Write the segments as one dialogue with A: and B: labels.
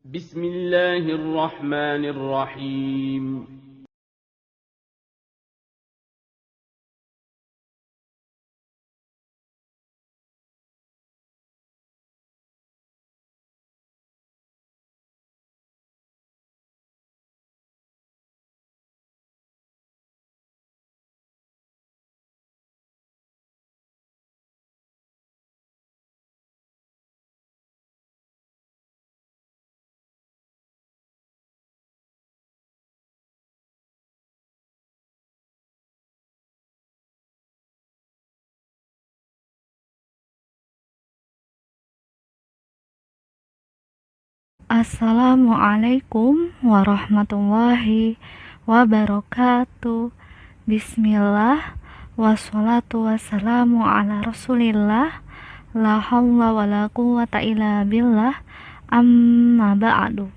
A: بسم الله الرحمن الرحيم.
B: Assalamualaikum warahmatullahi wabarakatuh. Bismillah, wassalatu wassalamu ala rasulillah, la hawla wa la quwata illa billah, amma ba'du.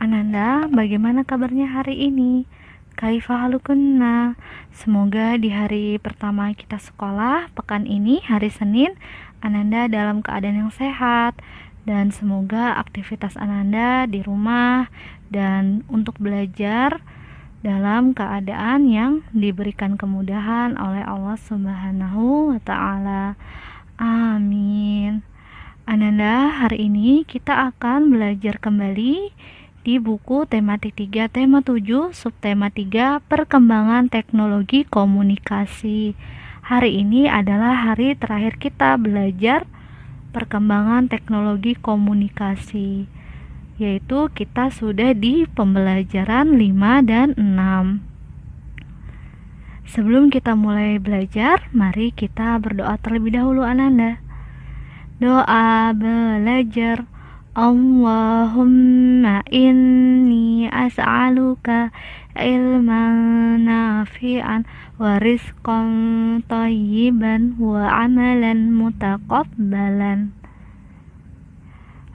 B: Ananda, bagaimana kabarnya hari ini? Kaifa halukunna? Semoga di hari pertama kita sekolah, pekan ini, hari Senin, Ananda dalam keadaan yang sehat, dan semoga aktivitas Ananda di rumah dan untuk belajar dalam keadaan yang diberikan kemudahan oleh Allah Subhanahu wa Ta'ala. Amin. Ananda, hari ini kita akan belajar kembali di buku tematik 3, tema 7, subtema 3, perkembangan teknologi komunikasi. Hari ini adalah hari terakhir kita belajar perkembangan teknologi komunikasi, yaitu kita sudah di pembelajaran 5 dan 6. Sebelum kita mulai belajar, mari kita berdoa terlebih dahulu Ananda. Doa belajar. Allahumma inni as'aluka ilman nafi'an wa rizqan thayyiban wa amalan mutaqabbalan.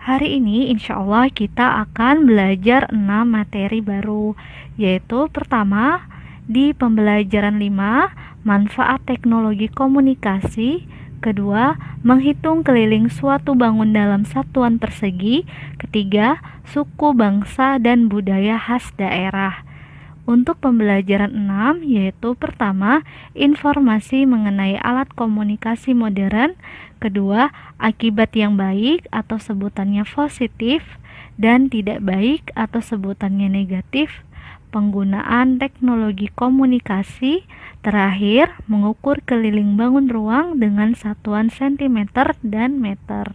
B: Hari ini insya Allah kita akan belajar 6 materi baru, yaitu pertama di pembelajaran 5, manfaat teknologi komunikasi. Kedua, menghitung keliling suatu bangun dalam satuan persegi. Ketiga, suku, bangsa, dan budaya khas daerah. Untuk pembelajaran 6, yaitu pertama, informasi mengenai alat komunikasi modern. Kedua, akibat yang baik atau sebutannya positif dan tidak baik atau sebutannya negatif penggunaan teknologi komunikasi. Terakhir, mengukur keliling bangun ruang dengan satuan sentimeter dan meter.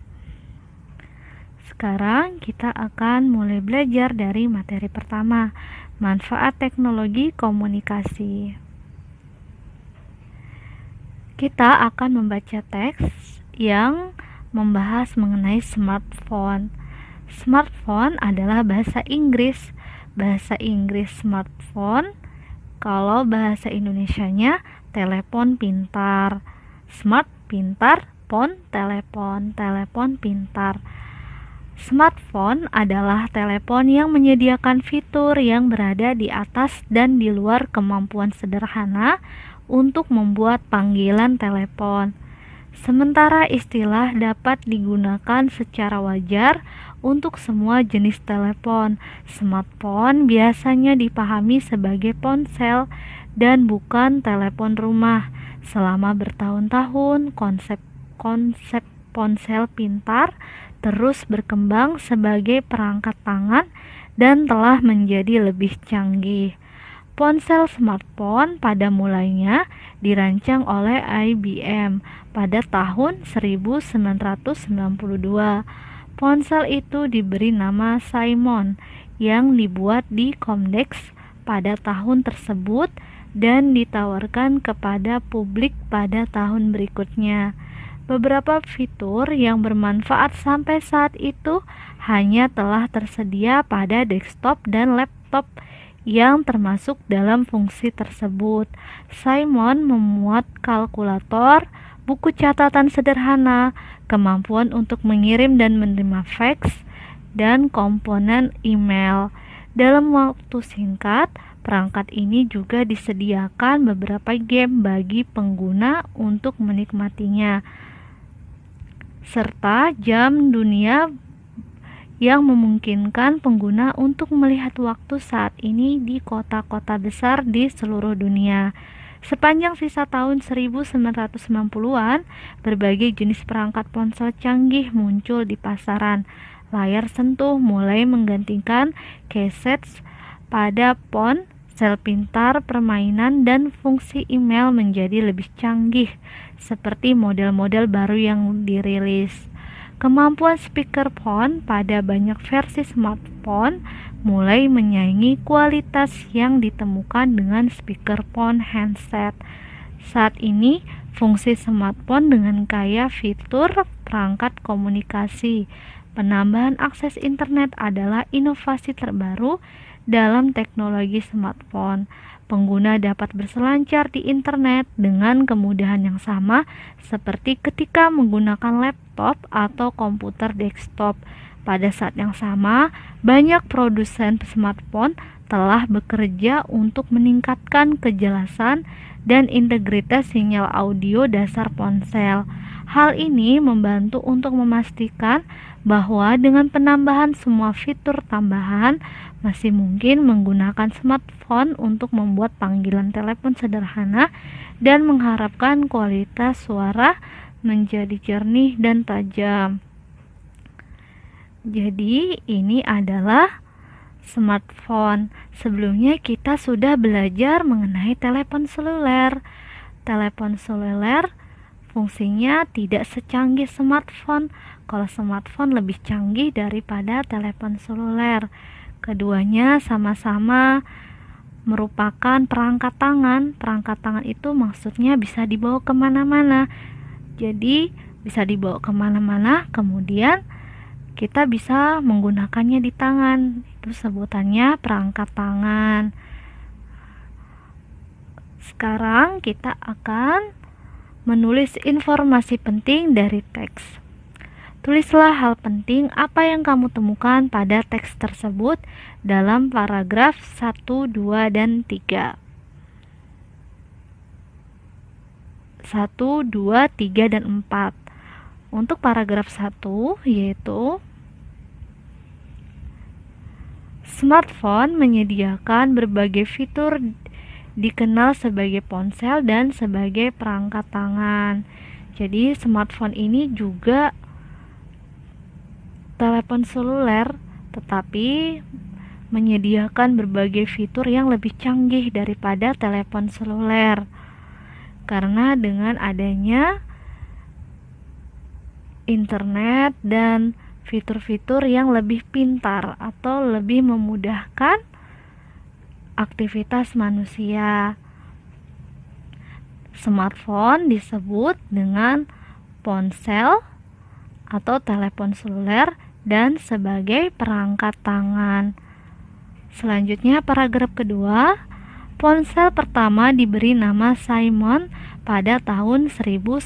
B: Sekarang kita akan mulai belajar dari materi pertama, manfaat teknologi komunikasi. Kita akan membaca teks yang membahas mengenai smartphone. Smartphone adalah bahasa Inggris. Bahasa Inggris smartphone, kalau bahasa Indonesianya telepon pintar. Smart pintar, phone telepon, telepon pintar. Smartphone adalah telepon yang menyediakan fitur yang berada di atas dan di luar kemampuan sederhana untuk membuat panggilan telepon. Sementara istilah dapat digunakan secara wajar untuk semua jenis telepon. Smartphone biasanya dipahami sebagai ponsel dan bukan telepon rumah. Selama bertahun-tahun, konsep ponsel pintar terus berkembang sebagai perangkat tangan dan telah menjadi lebih canggih. Ponsel smartphone pada mulanya dirancang oleh IBM pada tahun 1992. Ponsel itu diberi nama Simon yang dibuat di Comdex pada tahun tersebut dan ditawarkan kepada publik pada tahun berikutnya. Beberapa fitur yang bermanfaat sampai saat itu hanya telah tersedia pada desktop dan laptop yang termasuk dalam fungsi tersebut. Simon memuat kalkulator, buku catatan sederhana, kemampuan untuk mengirim dan menerima fax, dan komponen email. Dalam waktu singkat, perangkat ini juga disediakan beberapa game bagi pengguna untuk menikmatinya, serta jam dunia yang memungkinkan pengguna untuk melihat waktu saat ini di kota-kota besar di seluruh dunia. Sepanjang sisa tahun 1990-an, berbagai jenis perangkat ponsel canggih muncul di pasaran. Layar sentuh mulai menggantikan cassettes pada ponsel pintar, permainan, dan fungsi email menjadi lebih canggih, seperti model-model baru yang dirilis. Kemampuan speakerphone pada banyak versi smartphone mulai menyaingi kualitas yang ditemukan dengan speakerphone handset. Saat ini, fungsi smartphone dengan kaya fitur perangkat komunikasi. Penambahan akses internet adalah inovasi terbaru dalam teknologi smartphone. Pengguna dapat berselancar di internet dengan kemudahan yang sama seperti ketika menggunakan laptop atau komputer desktop. Pada saat yang sama, banyak produsen smartphone telah bekerja untuk meningkatkan kejelasan dan integritas sinyal audio dasar ponsel. Hal ini membantu untuk memastikan bahwa dengan penambahan semua fitur tambahan, masih mungkin menggunakan smartphone untuk membuat panggilan telepon sederhana dan mengharapkan kualitas suara menjadi jernih dan tajam. Jadi ini adalah smartphone. Sebelumnya kita sudah belajar mengenai telepon seluler. Telepon seluler fungsinya tidak secanggih smartphone. Kalau smartphone lebih canggih daripada telepon seluler. Keduanya sama-sama merupakan perangkat tangan. Perangkat tangan itu maksudnya bisa dibawa kemana-mana. Jadi bisa dibawa kemana-mana, kemudian kita bisa menggunakannya di tangan. Itu sebutannya perangkat tangan. Sekarang kita akan menulis informasi penting dari teks. Tulislah hal penting apa yang kamu temukan pada teks tersebut dalam paragraf 1, 2, dan 3. 1, 2, 3, dan 4. Untuk paragraf 1 yaitu smartphone menyediakan berbagai fitur dikenal sebagai ponsel dan sebagai perangkat tangan. Jadi smartphone ini juga telepon seluler, tetapi menyediakan berbagai fitur yang lebih canggih daripada telepon seluler. Karena dengan adanya internet dan fitur-fitur yang lebih pintar atau lebih memudahkan aktivitas manusia. Smartphone disebut dengan ponsel atau telepon seluler dan sebagai perangkat tangan. Selanjutnya paragraf kedua, ponsel pertama diberi nama Simon pada tahun 1992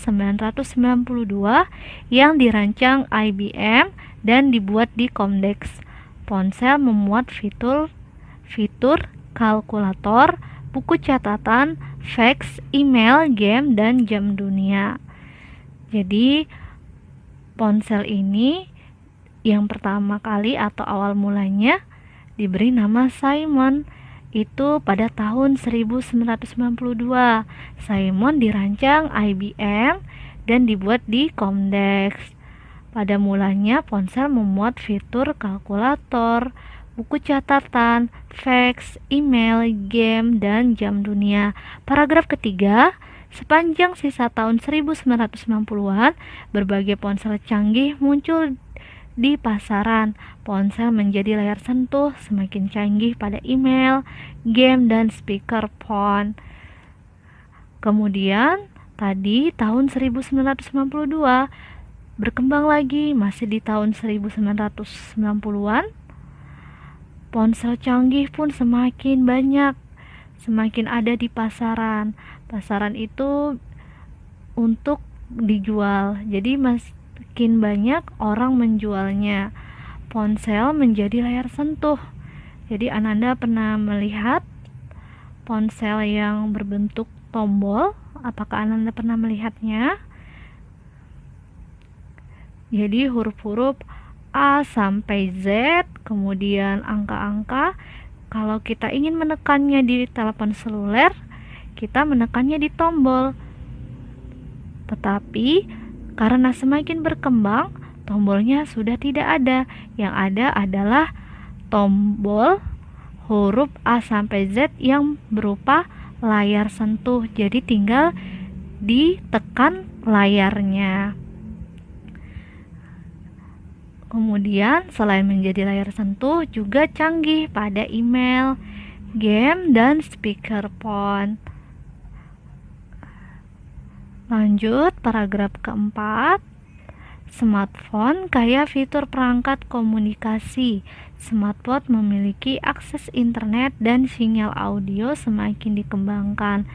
B: yang dirancang IBM dan dibuat di Comdex. Ponsel memuat fitur kalkulator, buku catatan, fax, email, game, dan jam dunia. Jadi ponsel ini yang pertama kali atau awal mulanya diberi nama Simon itu pada tahun 1992. Simon dirancang IBM dan dibuat di Comdex. Pada mulanya ponsel memuat fitur kalkulator, buku catatan, fax, email, game, dan jam dunia. Paragraf ketiga, sepanjang sisa tahun 1990-an, berbagai ponsel canggih muncul di pasaran. Ponsel menjadi layar sentuh semakin canggih pada email, game, dan speakerphone. Kemudian tadi tahun 1992 berkembang lagi, masih di tahun 1990-an. Ponsel canggih pun semakin banyak, semakin ada di pasaran. Pasaran itu untuk dijual, jadi makin banyak orang menjualnya. Ponsel menjadi layar sentuh. Jadi Ananda pernah melihat ponsel yang berbentuk tombol? Apakah Ananda pernah melihatnya? Jadi huruf-huruf A sampai Z, kemudian angka-angka. Kalau kita ingin menekannya di telepon seluler, kita menekannya di tombol. Tetapi karena semakin berkembang, tombolnya sudah tidak ada. Yang ada adalah tombol huruf A sampai Z yang berupa layar sentuh. Jadi tinggal ditekan layarnya. Kemudian selain menjadi layar sentuh, juga canggih pada email, game, dan speakerphone. Lanjut paragraf keempat. Smartphone kaya fitur perangkat komunikasi. Smartphone memiliki akses internet dan sinyal audio semakin dikembangkan.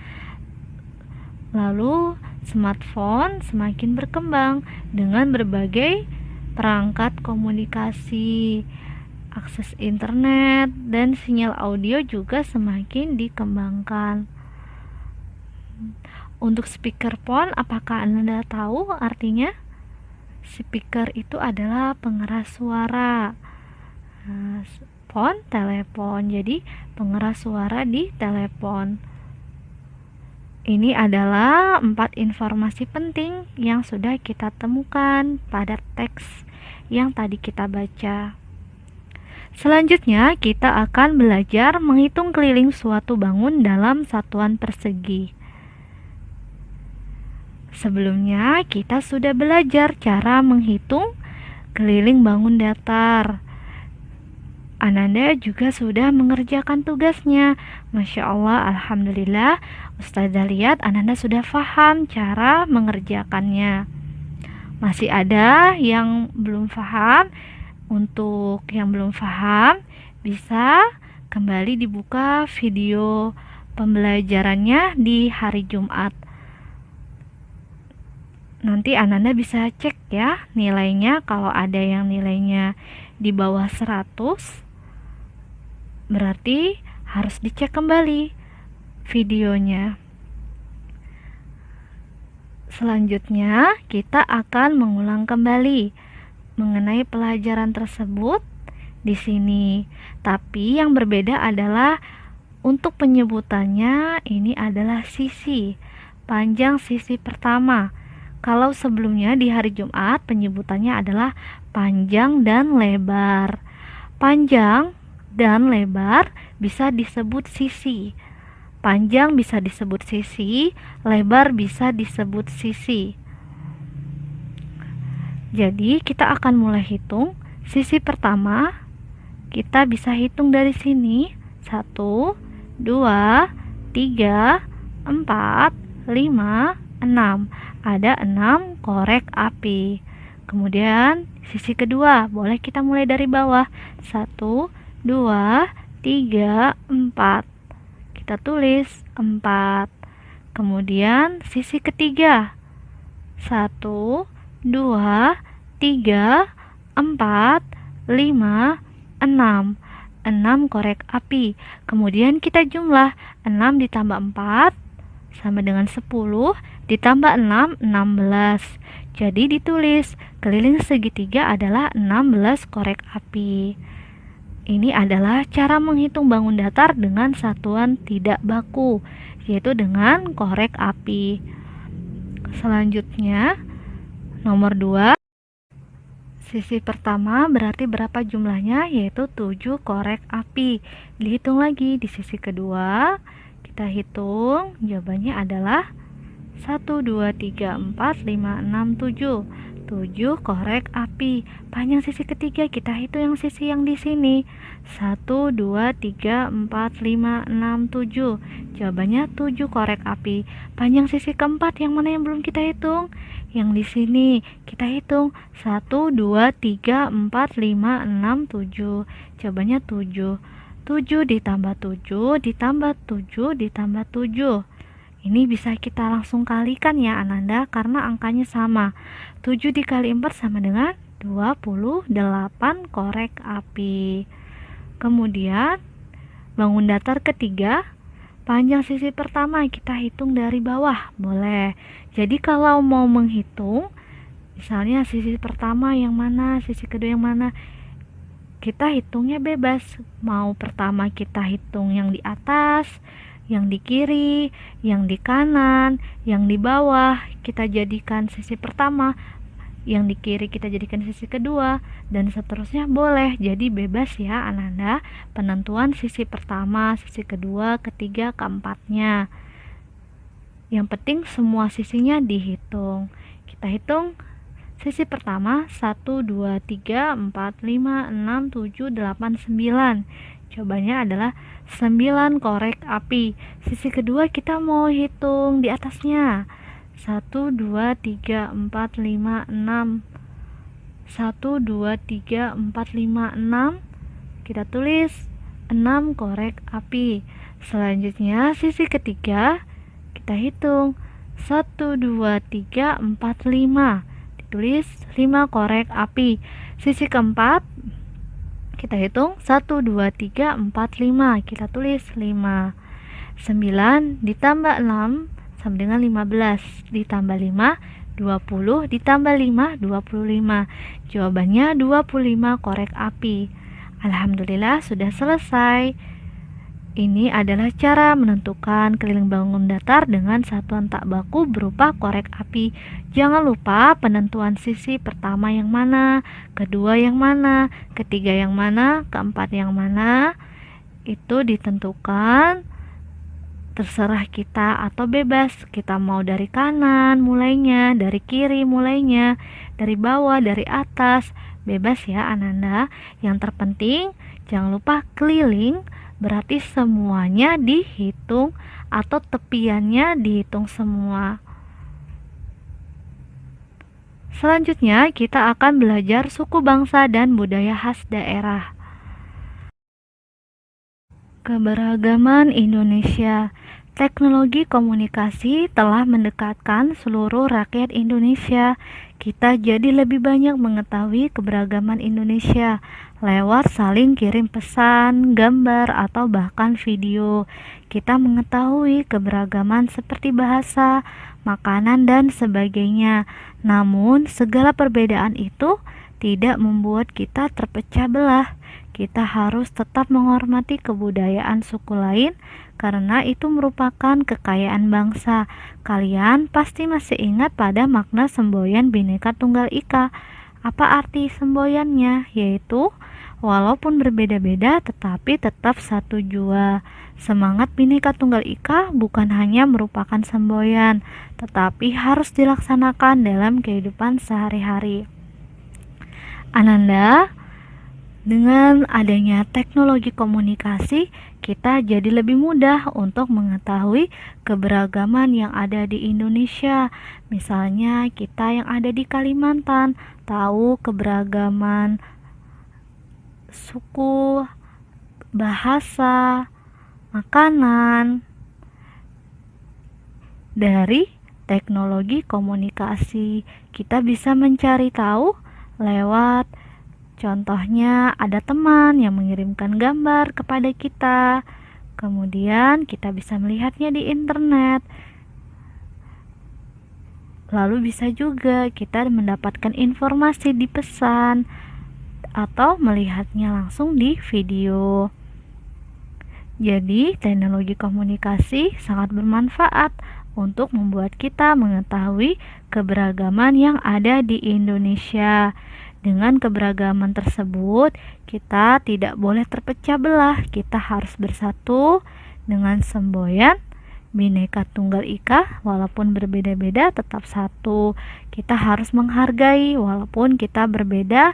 B: Lalu smartphone semakin berkembang dengan berbagai perangkat komunikasi, akses internet, dan sinyal audio juga semakin dikembangkan. Untuk speakerphone, apakah Anda tahu artinya? Speaker itu adalah pengeras suara. Phone, telepon. Jadi pengeras suara di telepon. Ini adalah 4 informasi penting yang sudah kita temukan pada teks yang tadi kita baca. Selanjutnya, kita akan belajar menghitung keliling suatu bangun dalam satuan persegi. Sebelumnya, kita sudah belajar cara menghitung keliling bangun datar. Ananda juga sudah mengerjakan tugasnya. Masya Allah, Alhamdulillah, Ustazah lihat Ananda sudah paham cara mengerjakannya. Masih ada yang belum paham? Untuk yang belum paham, bisa kembali dibuka video pembelajarannya di hari Jumat. Nanti Ananda bisa cek ya nilainya. Kalau ada yang nilainya di bawah 100, berarti harus dicek kembali videonya. Selanjutnya, kita akan mengulang kembali mengenai pelajaran tersebut di sini. Tapi yang berbeda adalah untuk penyebutannya ini adalah sisi, panjang sisi pertama. Kalau sebelumnya di hari Jumat penyebutannya adalah panjang dan lebar. Panjang dan lebar bisa disebut sisi. Panjang bisa disebut sisi, lebar bisa disebut sisi. Jadi kita akan mulai hitung. Sisi pertama kita bisa hitung dari sini. 1, 2, 3, 4, 5, 6. Ada 6 korek api. Kemudian sisi kedua, boleh kita mulai dari bawah. 1, 2, 3, 4. Kita tulis 4. Kemudian sisi ketiga, 1, 2, 3, 4, 5, 6. 6 korek api. Kemudian kita jumlah 6 ditambah 4 sama dengan 10, ditambah 6, 16. Jadi ditulis keliling segitiga adalah 16 korek api. Ini adalah cara menghitung bangun datar dengan satuan tidak baku, yaitu dengan korek api. Selanjutnya, nomor 2. Sisi pertama berarti berapa jumlahnya, yaitu 7 korek api. Dihitung lagi di sisi kedua. Kita hitung, jawabannya adalah 1, 2, 3, 4, 5, 6, 7. 7 korek api. Panjang sisi ketiga kita hitung yang sisi yang di sini. 1, 2, 3, 4, 5, 6, 7. Jawabannya 7 korek api. Panjang sisi keempat yang mana yang belum kita hitung? Yang di sini kita hitung 1, 2, 3, 4, 5, 6, 7. Jawabannya 7. 7 ditambah 7 ditambah 7 ditambah 7. Ini bisa kita langsung kalikan ya Ananda, karena angkanya sama. 7 dikali 4 sama dengan 28 korek api. Kemudian bangun datar ketiga, panjang sisi pertama kita hitung dari bawah, boleh. Jadi kalau mau menghitung Misalnya sisi pertama yang mana, sisi kedua yang mana. Kita hitungnya bebas. Mau pertama kita hitung yang di atas, yang di kiri, yang di kanan, yang di bawah kita jadikan sisi pertama, yang di kiri kita jadikan sisi kedua, dan seterusnya boleh. Jadi bebas ya Ananda penentuan sisi pertama, sisi kedua, ketiga, keempatnya. Yang penting semua sisinya dihitung. Kita hitung sisi pertama 1, 2, 3, 4, 5, 6, 7, 8, 9. Jawabannya adalah 9 korek api. Sisi kedua kita mau hitung di atasnya. 1, 2, 3, 4, 5, 6. 1, 2, 3, 4, 5, 6. Kita tulis 6 korek api. Selanjutnya sisi ketiga kita hitung 1, 2, 3, 4, 5. Ditulis 5 korek api. Sisi keempat kita hitung 1, 2, 3, 4, 5. Kita tulis 5. 9 ditambah 6 sama dengan 15. Ditambah 5, 20. Ditambah 5, 25. Jawabannya 25 korek api. Alhamdulillah sudah selesai. Ini adalah cara menentukan keliling bangun datar dengan satuan tak baku berupa korek api. Jangan lupa penentuan sisi pertama yang mana, kedua yang mana, ketiga yang mana, keempat yang mana. Itu ditentukan terserah kita atau bebas. Kita mau dari kanan mulainya, dari kiri mulainya, dari bawah, dari atas. Bebas ya Ananda. Yang terpenting jangan lupa keliling berarti semuanya dihitung atau tepiannya dihitung semua. Selanjutnya kita akan belajar suku bangsa dan budaya khas daerah. Keberagaman Indonesia. Teknologi komunikasi telah mendekatkan seluruh rakyat Indonesia. Kita jadi lebih banyak mengetahui keberagaman Indonesia lewat saling kirim pesan, gambar, atau bahkan video. Kita mengetahui keberagaman seperti bahasa, makanan, dan sebagainya. Namun, segala perbedaan itu tidak membuat kita terpecah belah. Kita harus tetap menghormati kebudayaan suku lain karena itu merupakan kekayaan bangsa. Kalian pasti masih ingat pada makna semboyan Bhinneka Tunggal Ika. Apa arti semboyannya? Yaitu walaupun berbeda-beda tetapi tetap satu jua. Semangat Bhinneka Tunggal Ika bukan hanya merupakan semboyan, tetapi harus dilaksanakan dalam kehidupan sehari-hari. Ananda, dengan adanya teknologi komunikasi, kita jadi lebih mudah untuk mengetahui keberagaman yang ada di Indonesia. Misalnya kita yang ada di Kalimantan tahu keberagaman suku, bahasa, makanan. Dari teknologi komunikasi kita bisa mencari tahu lewat contohnya ada teman yang mengirimkan gambar kepada kita, kemudian kita bisa melihatnya di internet. Lalu bisa juga kita mendapatkan informasi di pesan atau melihatnya langsung di video. Jadi teknologi komunikasi sangat bermanfaat untuk membuat kita mengetahui keberagaman yang ada di Indonesia. Dengan keberagaman tersebut, kita tidak boleh terpecah belah. Kita harus bersatu dengan semboyan Bhinneka Tunggal Ika. Walaupun berbeda-beda tetap satu. Kita harus menghargai walaupun kita berbeda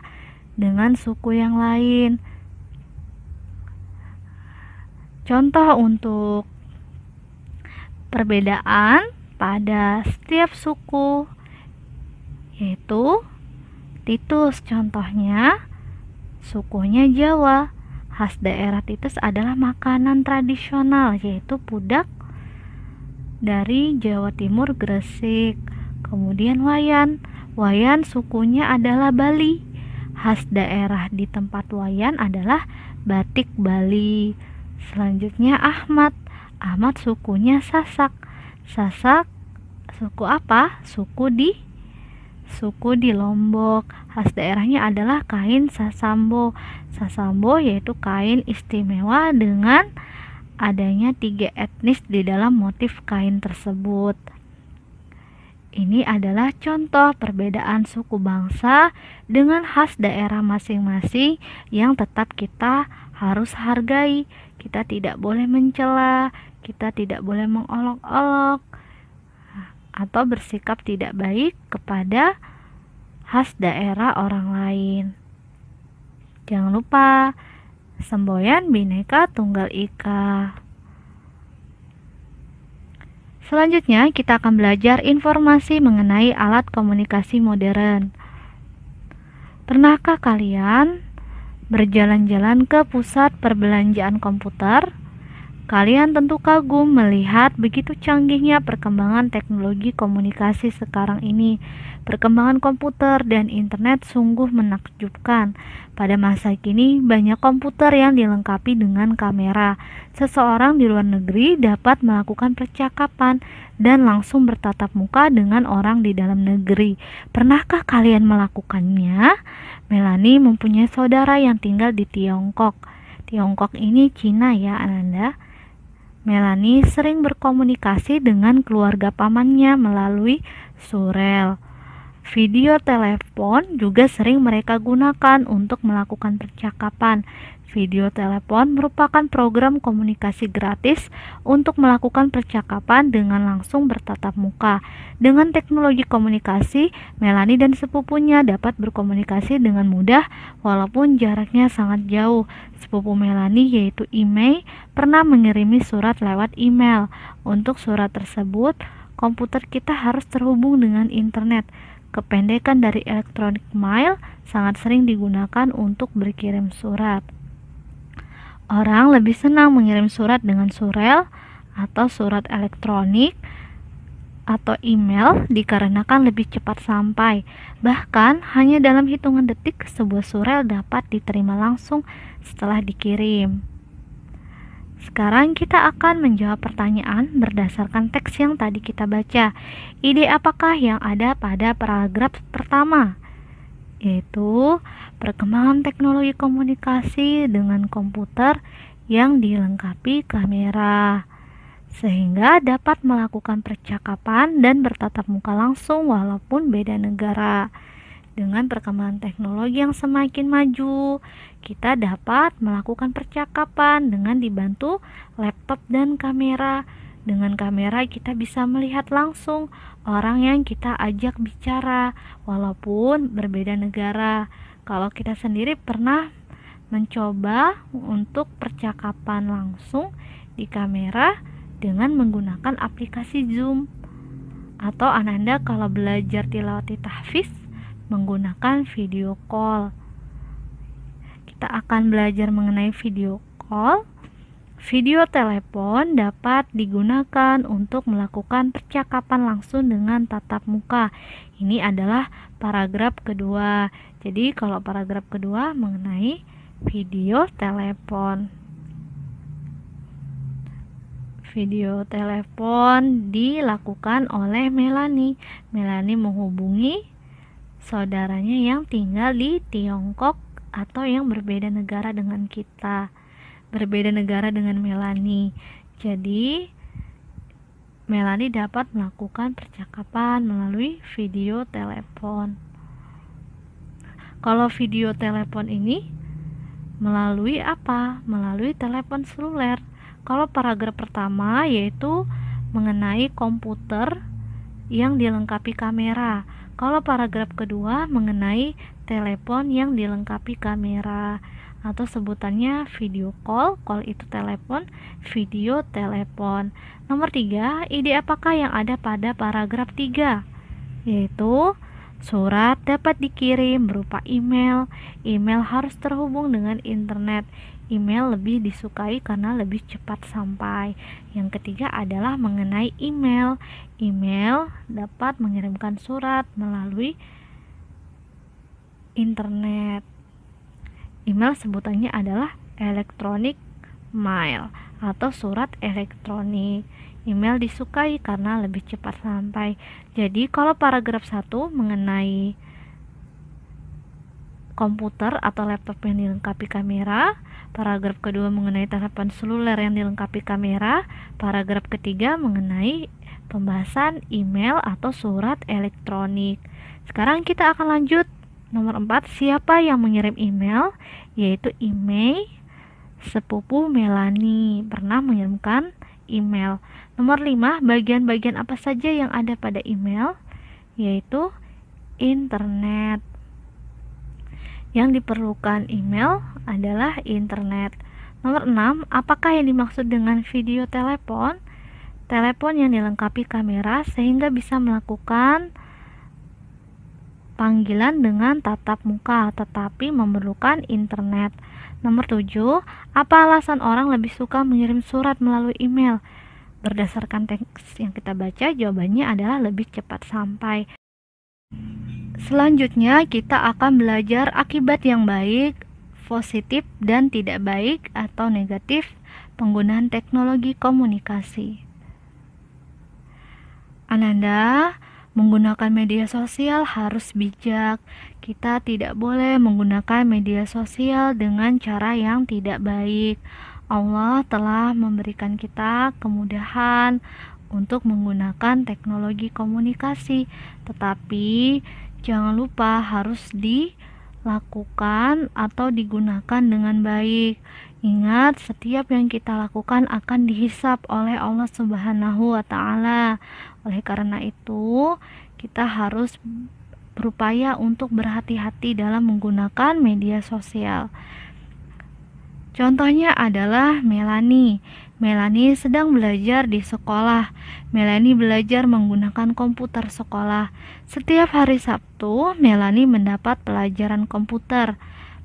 B: dengan suku yang lain. Contoh untuk perbedaan pada setiap suku yaitu Titus. Contohnya sukunya Jawa. Khas daerah Titus adalah makanan tradisional yaitu pudak dari Jawa Timur, Gresik. Kemudian Wayan. Wayan sukunya adalah Bali. Khas daerah di tempat Wayan adalah batik Bali. Selanjutnya Ahmad. Ahmad sukunya Sasak. Sasak suku apa? Suku di suku di Lombok. Khas daerahnya adalah kain Sasambo. Sasambo yaitu kain istimewa dengan adanya 3 etnis di dalam motif kain tersebut. Ini adalah contoh perbedaan suku bangsa dengan khas daerah masing-masing yang tetap kita harus hargai. Kita tidak boleh mencela, kita tidak boleh mengolok-olok atau bersikap tidak baik kepada khas daerah orang lain. Jangan lupa semboyan Bhinneka Tunggal Ika. Selanjutnya kita akan belajar informasi mengenai alat komunikasi modern. Pernahkah kalian berjalan-jalan ke pusat perbelanjaan komputer? Kalian tentu kagum melihat begitu canggihnya perkembangan teknologi komunikasi sekarang ini. Perkembangan komputer dan internet sungguh menakjubkan. Pada masa kini, banyak komputer yang dilengkapi dengan kamera. Seseorang di luar negeri dapat melakukan percakapan dan langsung bertatap muka dengan orang di dalam negeri. Pernahkah kalian melakukannya? Melanie mempunyai saudara yang tinggal di Tiongkok. Tiongkok ini Cina ya, Ananda. Melanie sering berkomunikasi dengan keluarga pamannya melalui surel. Video telepon juga sering mereka gunakan untuk melakukan percakapan. Video telepon merupakan program komunikasi gratis untuk melakukan percakapan dengan langsung bertatap muka. Dengan teknologi komunikasi, Melanie dan sepupunya dapat berkomunikasi dengan mudah walaupun jaraknya sangat jauh. Sepupu Melanie yaitu Imei pernah mengirimi surat lewat email. Untuk surat tersebut, komputer kita harus terhubung dengan internet. Kependekan dari electronic mail sangat sering digunakan untuk berkirim surat. Orang lebih senang mengirim surat dengan surel atau surat elektronik atau email dikarenakan lebih cepat sampai. Bahkan hanya dalam hitungan detik sebuah surel dapat diterima langsung setelah dikirim. Sekarang kita akan menjawab pertanyaan berdasarkan teks yang tadi kita baca. Ide apakah yang ada pada paragraf pertama? Yaitu perkembangan teknologi komunikasi dengan komputer yang dilengkapi kamera sehingga dapat melakukan percakapan dan bertatap muka langsung walaupun beda negara. Dengan perkembangan teknologi yang semakin maju, kita dapat melakukan percakapan dengan dibantu laptop dan kamera. Dengan kamera kita bisa melihat langsung orang yang kita ajak bicara walaupun berbeda negara. Kalau kita sendiri pernah mencoba untuk percakapan langsung di kamera dengan menggunakan aplikasi Zoom. Atau Ananda kalau belajar tilawati tahfiz menggunakan video call. Kita akan belajar mengenai video call. Video telepon dapat digunakan untuk melakukan percakapan langsung dengan tatap muka. Ini adalah paragraf kedua. Jadi kalau paragraf kedua mengenai video telepon. Video telepon dilakukan oleh Melanie. Melanie menghubungi saudaranya yang tinggal di Tiongkok atau yang berbeda negara dengan kita. Berbeda negara dengan Melanie. Jadi Melanie dapat melakukan percakapan melalui video telepon. Kalau video telepon ini melalui apa? Melalui telepon seluler. Kalau paragraf pertama yaitu mengenai komputer yang dilengkapi kamera. Kalau paragraf kedua mengenai telepon yang dilengkapi kamera atau sebutannya video call. Call itu telepon, video telepon. Nomor 3, ide apakah yang ada pada paragraf 3? Yaitu surat dapat dikirim berupa email. Email harus terhubung dengan internet. Email lebih disukai karena lebih cepat sampai. Yang ketiga adalah mengenai email. Email dapat mengirimkan surat melalui internet. Email sebutannya adalah electronic mail atau surat elektronik. Email disukai karena lebih cepat sampai. Jadi kalau paragraf 1 mengenai komputer atau laptop yang dilengkapi kamera, paragraf kedua mengenai telepon seluler yang dilengkapi kamera, paragraf ketiga mengenai pembahasan email atau surat elektronik. Sekarang kita akan lanjut. Nomor 4, siapa yang mengirim email? Yaitu email sepupu Melanie pernah mengirimkan email. Nomor 5, bagian-bagian apa saja yang ada pada email? Yaitu internet. Yang diperlukan email adalah internet. Nomor 6, apakah yang dimaksud dengan video telepon? Telepon yang dilengkapi kamera sehingga bisa melakukan panggilan dengan tatap muka tetapi memerlukan internet. Nomor 7, apa alasan orang lebih suka mengirim surat melalui email? Berdasarkan teks yang kita baca, jawabannya adalah lebih cepat sampai. Selanjutnya kita akan belajar akibat yang baik, positif dan tidak baik atau negatif penggunaan teknologi komunikasi. Ananda, menggunakan media sosial harus bijak. Kita tidak boleh menggunakan media sosial dengan cara yang tidak baik. Allah telah memberikan kita kemudahan untuk menggunakan teknologi komunikasi, tetapi jangan lupa harus dilakukan atau digunakan dengan baik. Ingat, setiap yang kita lakukan akan dihisab oleh Allah Subhanahu wa Ta'ala. Oleh karena itu, kita harus berupaya untuk berhati-hati dalam menggunakan media sosial. Contohnya adalah Melanie. Melanie sedang belajar di sekolah. Melanie belajar menggunakan komputer sekolah. Setiap hari Sabtu, Melanie mendapat pelajaran komputer.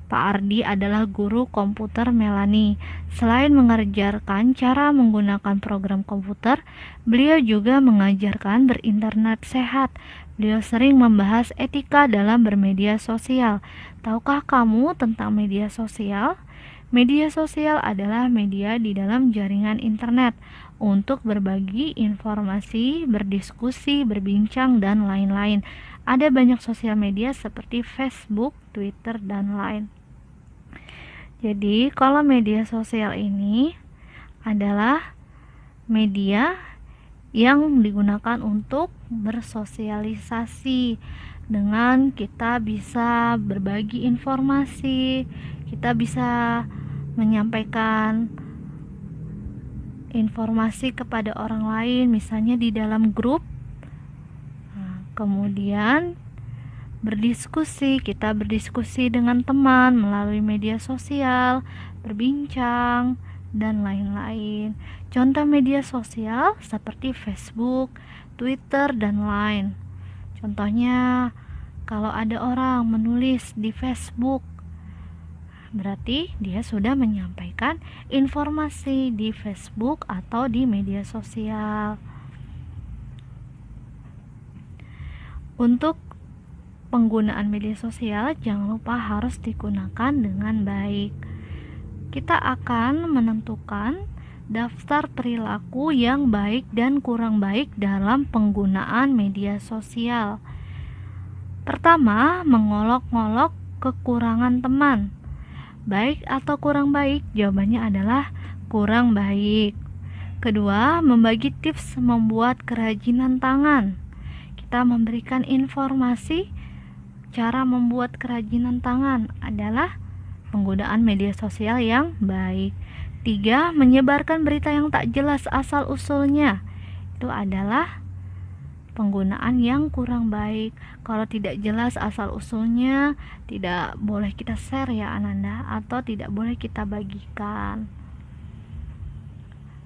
B: Pak Ardi adalah guru komputer Melanie. Selain mengajarkan cara menggunakan program komputer, beliau juga mengajarkan berinternet sehat. Beliau sering membahas etika dalam bermedia sosial. Tahukah kamu tentang media sosial? Media sosial adalah media di dalam jaringan internet untuk berbagi informasi, berdiskusi, berbincang, dan lain-lain. Ada banyak sosial media seperti Facebook, Twitter, dan lain. Jadi, kalau media sosial ini adalah media yang digunakan untuk bersosialisasi, dengan kita bisa berbagi informasi, kita bisa menyampaikan informasi kepada orang lain, misalnya di dalam grup. Kemudian berdiskusi, kita berdiskusi dengan teman melalui media sosial, berbincang, dan lain-lain. Contoh media sosial seperti Facebook, Twitter, dan lain. Contohnya, kalau ada orang menulis di Facebook, berarti dia sudah menyampaikan informasi di Facebook atau di media sosial. Untuk penggunaan media sosial, jangan lupa harus digunakan dengan baik. Kita akan menentukan daftar perilaku yang baik dan kurang baik dalam penggunaan media sosial. Pertama, mengolok-ngolok kekurangan teman. Baik atau kurang baik? Jawabannya adalah kurang baik. Kedua, membagi tips membuat kerajinan tangan. Kita memberikan informasi cara membuat kerajinan tangan adalah penggunaan media sosial yang baik. 3. Menyebarkan berita yang tak jelas asal-usulnya. Itu adalah penggunaan yang kurang baik. Kalau tidak jelas asal-usulnya, tidak boleh kita share ya Ananda, atau tidak boleh kita bagikan.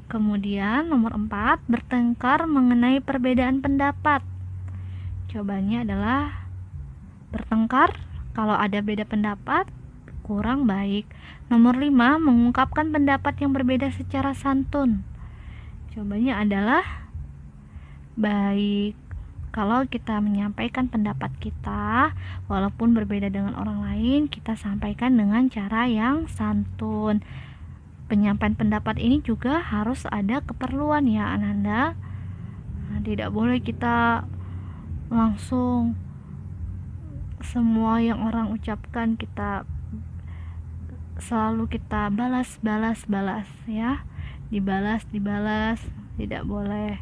B: Kemudian nomor 4, bertengkar mengenai perbedaan pendapat. Jawabannya adalah bertengkar kalau ada beda pendapat, kurang baik. Nomor 5, mengungkapkan pendapat yang berbeda secara santun. Jawabannya adalah baik. Kalau kita menyampaikan pendapat kita, walaupun berbeda dengan orang lain, kita sampaikan dengan cara yang santun. penyampaian pendapat ini juga harus ada keperluan ya Ananda. Tidak boleh kita langsung semua yang orang ucapkan kita selalu kita balas ya, dibalas, tidak boleh.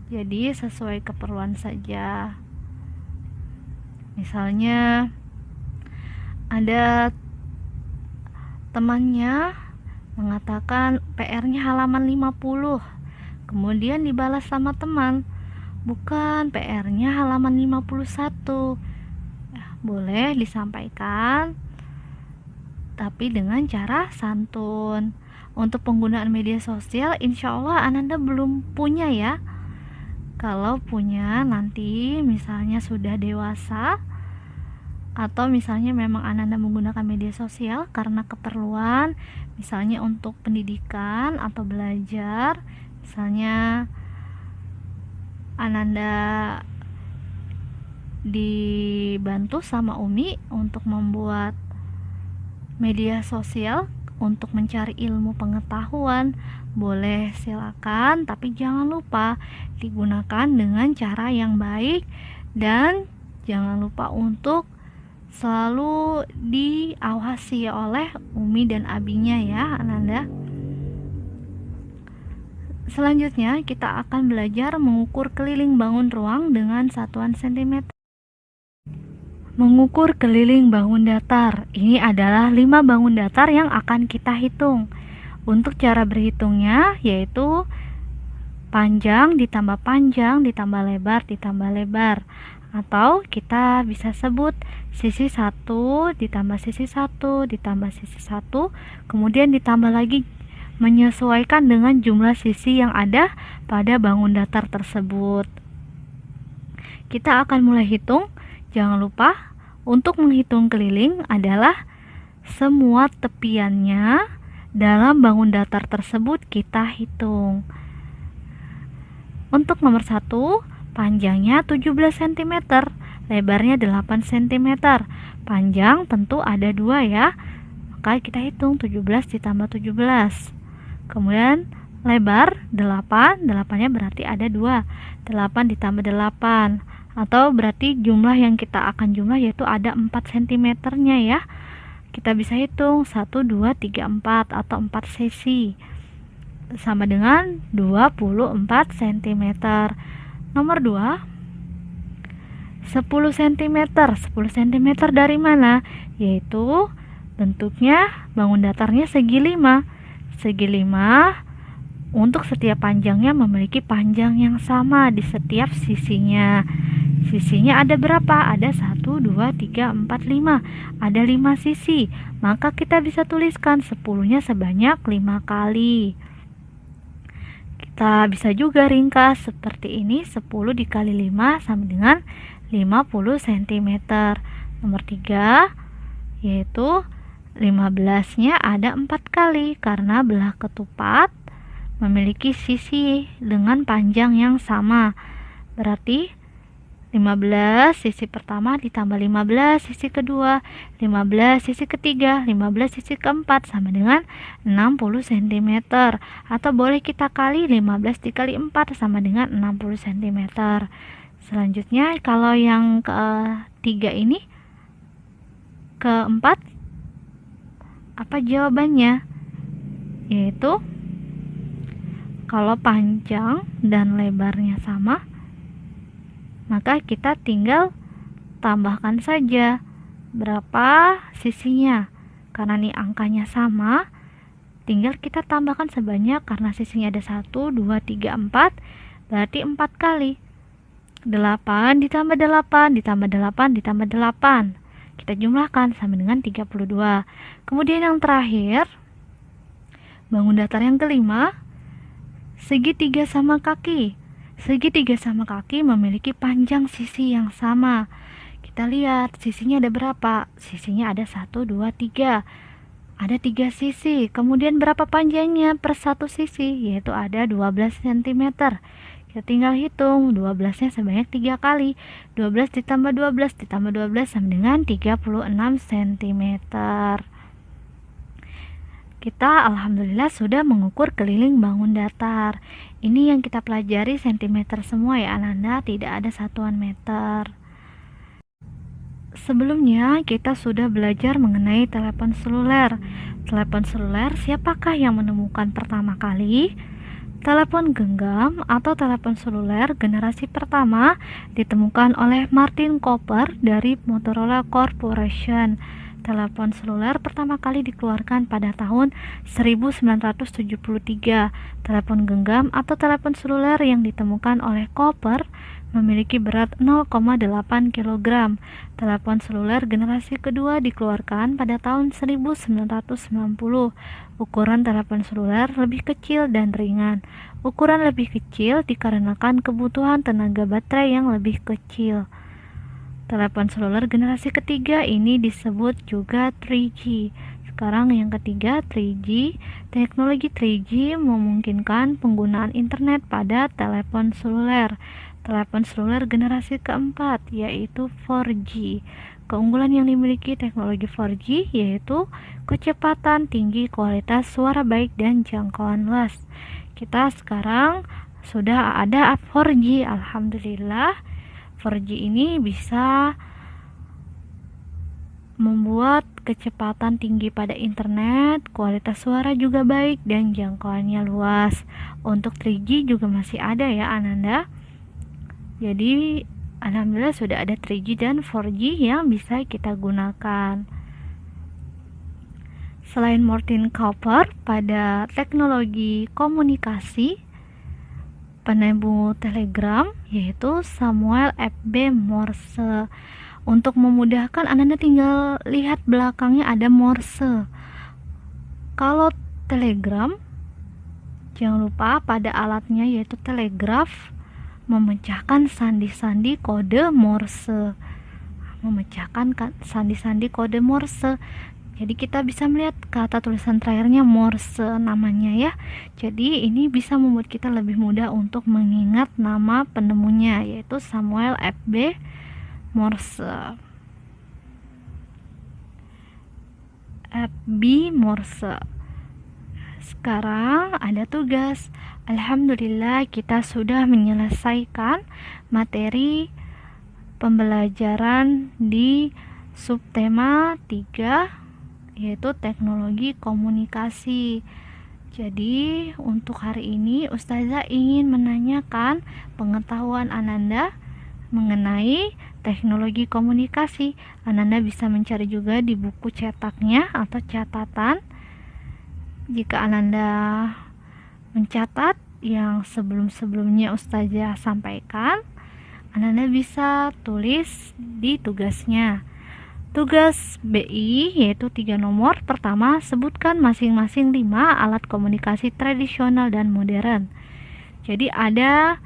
B: Jadi sesuai keperluan saja. Misalnya ada temannya mengatakan PR-nya halaman 50, kemudian dibalas sama teman, bukan, PR-nya halaman 51. Boleh disampaikan, tapi dengan cara santun. Untuk penggunaan media sosial, insya Allah Ananda belum punya ya. Kalau punya, nanti misalnya sudah dewasa, atau misalnya memang Ananda menggunakan media sosial karena keperluan, misalnya untuk pendidikan atau belajar, misalnya Ananda dibantu sama Umi untuk membuat media sosial untuk mencari ilmu pengetahuan, boleh, silakan, tapi jangan lupa digunakan dengan cara yang baik dan jangan lupa untuk selalu diawasi oleh Umi dan Abinya ya Ananda. Selanjutnya kita akan belajar mengukur keliling bangun ruang dengan satuan cm. Mengukur keliling bangun datar. Ini adalah 5 bangun datar yang akan kita hitung. Untuk cara berhitungnya yaitu panjang ditambah lebar ditambah lebar. Atau kita bisa sebut sisi 1 ditambah sisi 1 ditambah sisi 1, kemudian ditambah lagi menyesuaikan dengan jumlah sisi yang ada pada bangun datar tersebut. Kita akan mulai hitung. Jangan lupa untuk menghitung keliling adalah semua tepiannya dalam bangun datar tersebut kita hitung. Untuk nomor 1, panjangnya 17 cm, lebarnya 8 cm. Panjang tentu ada 2 ya, maka kita hitung 17 ditambah 17. Kemudian lebar 8, 8-nya berarti ada 2, 8 ditambah 8, atau berarti jumlah yang kita akan jumlah yaitu ada 4 cm nya ya. Kita bisa hitung 1, 2, 3, 4 atau 4 sisi sama dengan 24 cm. Nomor 2, 10 cm. 10 cm dari mana? Yaitu bentuknya bangun datarnya segi 5. Segi 5 untuk setiap panjangnya memiliki panjang yang sama di setiap sisinya. Sisinya ada berapa? Ada 1, 2, 3, 4, 5. Ada 5 sisi. Maka kita bisa tuliskan 10-nya sebanyak 5 kali. Kita bisa juga ringkas seperti ini, 10 dikali 5 sama dengan 50 cm. Nomor 3 yaitu 15-nya ada 4 kali karena belah ketupat memiliki sisi dengan panjang yang sama. Berarti 15 sisi pertama ditambah 15 sisi kedua, 15 sisi ketiga, 15 sisi keempat sama dengan 60 cm. Atau boleh kita kali 15 dikali 4 sama dengan 60 cm. Selanjutnya kalau yang ketiga ini, keempat, apa jawabannya? Yaitu kalau panjang dan lebarnya sama, maka kita tinggal tambahkan saja berapa sisinya. Karena ini angkanya sama, tinggal kita tambahkan sebanyak, karena sisinya ada 1, 2, 3, 4, berarti 4 kali. 8 ditambah 8 ditambah 8 ditambah 8. Kita jumlahkan sama dengan 32. Kemudian yang terakhir, bangun datar yang kelima, segitiga sama kaki. Segitiga sama kaki memiliki panjang sisi yang sama. Kita lihat sisinya ada berapa? Sisinya ada 1, 2, 3. Ada 3 sisi. Kemudian berapa panjangnya per satu sisi? Yaitu ada 12 cm. Kita tinggal hitung 12-nya sebanyak 3 kali. 12 ditambah 12 ditambah 12 sama dengan 36 cm. Kita alhamdulillah sudah mengukur keliling bangun datar. Ini yang kita pelajari sentimeter semua ya Ananda, tidak ada satuan meter. Sebelumnya kita sudah belajar mengenai telepon seluler. Telepon seluler siapakah yang menemukan pertama kali? Telepon genggam atau telepon seluler generasi pertama ditemukan oleh Martin Cooper dari Motorola Corporation. Telepon seluler pertama kali dikeluarkan pada tahun 1973. Telepon genggam atau telepon seluler yang ditemukan oleh Cooper memiliki berat 0,8 kg. Telepon seluler generasi kedua dikeluarkan pada tahun 1990. Ukuran telepon seluler lebih kecil dan ringan. Ukuran lebih kecil dikarenakan kebutuhan tenaga baterai yang lebih kecil. Telepon seluler generasi ketiga ini disebut juga 3G. Sekarang yang ketiga 3G. Teknologi 3G memungkinkan penggunaan internet pada telepon seluler. Telepon seluler generasi keempat yaitu 4G. Keunggulan yang dimiliki teknologi 4G yaitu kecepatan tinggi, kualitas suara baik, dan jangkauan luas. Kita sekarang sudah ada 4G, alhamdulillah. 4G ini bisa membuat kecepatan tinggi pada internet, kualitas suara juga baik, dan jangkauannya luas. Untuk 3G juga masih ada ya Ananda. Jadi alhamdulillah sudah ada 3G dan 4G yang bisa kita gunakan. Selain Martin Cooper, pada teknologi komunikasi penemu telegram yaitu Samuel F.B. Morse. Untuk memudahkan Anda tinggal lihat belakangnya ada Morse. Kalau telegram, jangan lupa pada alatnya yaitu telegraf memecahkan sandi-sandi kode Morse. Jadi kita bisa melihat kata tulisan terakhirnya Morse namanya ya. Jadi ini bisa membuat kita lebih mudah untuk mengingat nama penemunya yaitu Samuel F.B. Morse. F.B. Morse. Sekarang ada tugas. Alhamdulillah kita sudah menyelesaikan materi pembelajaran di subtema 3 yaitu teknologi komunikasi. Jadi untuk hari ini Ustazah ingin menanyakan pengetahuan Ananda mengenai teknologi komunikasi. Ananda bisa mencari juga di buku cetaknya atau catatan. Jika Ananda mencatat yang sebelum-sebelumnya Ustazah sampaikan, Ananda bisa tulis di tugasnya. Tugas BI yaitu 3 nomor. Pertama, sebutkan masing-masing 5 alat komunikasi tradisional dan modern. Jadi ada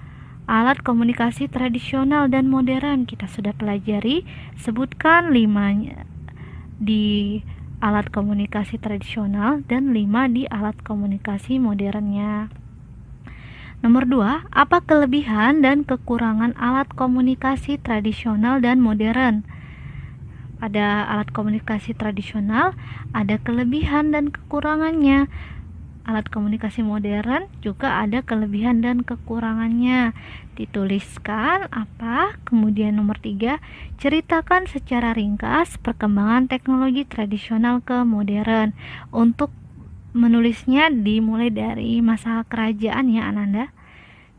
B: alat komunikasi tradisional dan modern kita sudah pelajari. Sebutkan 5 di alat komunikasi tradisional dan 5 di alat komunikasi modernnya. Nomor 2, apa kelebihan dan kekurangan alat komunikasi tradisional dan modern? Pada alat komunikasi tradisional ada kelebihan dan kekurangannya. Alat komunikasi modern juga ada kelebihan dan kekurangannya. Dituliskan apa? Kemudian nomor 3, ceritakan secara ringkas perkembangan teknologi tradisional ke modern. Untuk menulisnya dimulai dari masa kerajaan ya Ananda.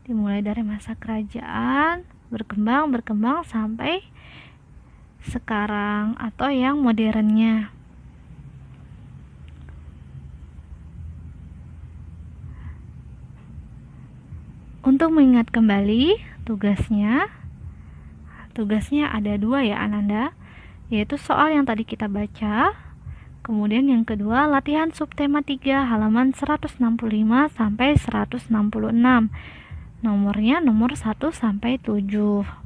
B: Dimulai dari masa kerajaan, berkembang sampai sekarang atau yang modernnya. Untuk mengingat kembali tugasnya ada 2 ya Ananda, yaitu soal yang tadi kita baca, kemudian yang kedua latihan subtema 3 halaman 165 sampai 166. Nomornya nomor 1 sampai 7.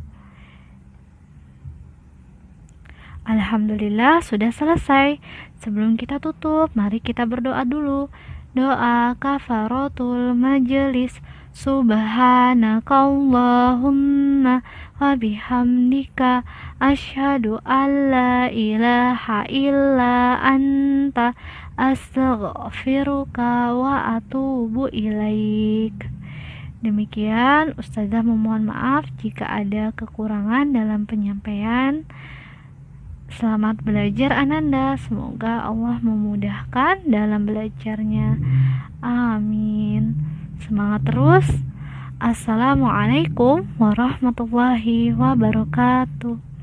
B: Alhamdulillah sudah selesai. Sebelum kita tutup, mari kita berdoa dulu. Doa kafaratul majelis. Subhanakallahumma wa bihamdika asyhadu an la ilaha illa anta astaghfiruka wa atubu ilaik. Demikian, Ustazah memohon maaf jika ada kekurangan dalam penyampaian. Selamat belajar Ananda, semoga Allah memudahkan dalam belajarnya. Amin. Semangat terus. Assalamualaikum warahmatullahi wabarakatuh.